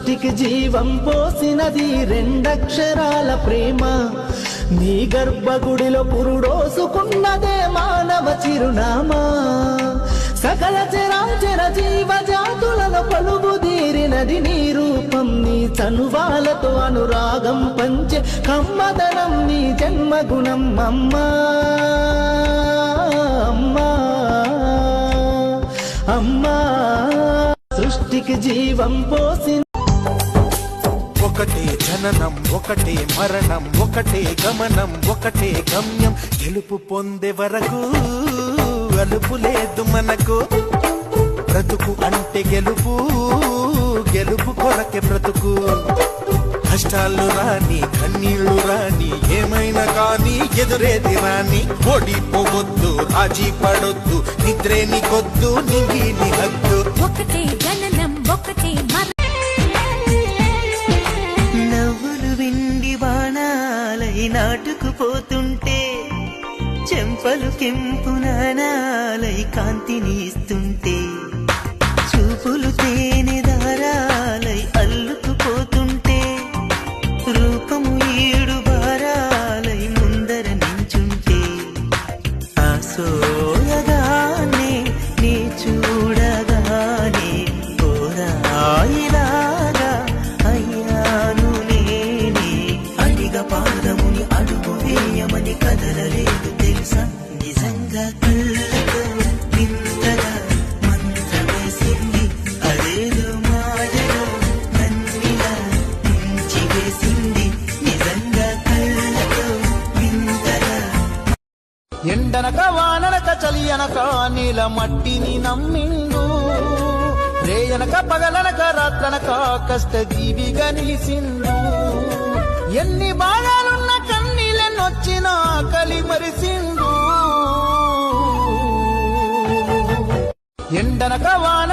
సృష్టికి జీవం పోసినది రెండక్షరాల ప్రేమ నీ గర్భగుడిలో పురుడోసుకున్నదే మానవ చిరునామా సకల చరాచర జీవ జాతులను పలుగుదీరినది నీ రూపం నీ చనువాలతో అనురాగం పంచే కమ్మదనం నీ జన్మగుణం అమ్మా అమ్మా అమ్మా సృష్టికి జీవం పోసి ఒకటే జననం ఒకటే మరణం ఒకటే గమనం ఒకటే గమ్యం గెలుపు పొందే వరకు అలుపు లేదు మనకు బ్రతుకు అంటే గెలుపు గెలుపు కొరకే బ్రతుకు కష్టాలు రాని కన్నీళ్లు రాని ఏమైనా కానీ ఎదురేది రాని ఓడిపోవద్దు రాజీ పడొద్దు నిద్రే నీకొద్దు నింగి నీ హద్దు ఒకటే జననం ఒకటే నవ్వులు విండి బాణాలై నాటుకుపోతుంటే చెంపలు కెంపు నాణాలై కాంతిని ఇస్తుంటే చూపులు తేనె దారాలై అల్లుకుపోతుంటే రూపము ఏడు బారాలై ముందర నించుంటే ఆసోయగానే నీ చూడగానే ఓరాయిలాగా అయ్యాను నేనే అడిగ పాదముని అడుగు వేయమని కదలలేదు తెలుసా నిజంగా కళ్ళతో వింతగా మంత్రమేసింది అదేదో మాయలో నన్నిలా ముంచివేసింది నిజంగా కళ్ళతో వింతగా ఎండనక వాననక చలి అనక నీల మట్టిని నమ్మిండు రేయనక పగలనక రాత్రనక కష్ట జీవిగా నిలిసిండు ఎన్ని బాధలున్న కన్నీళ్ళనొచ్చిన ఆకలి మరిసిండు ఎండనక వాన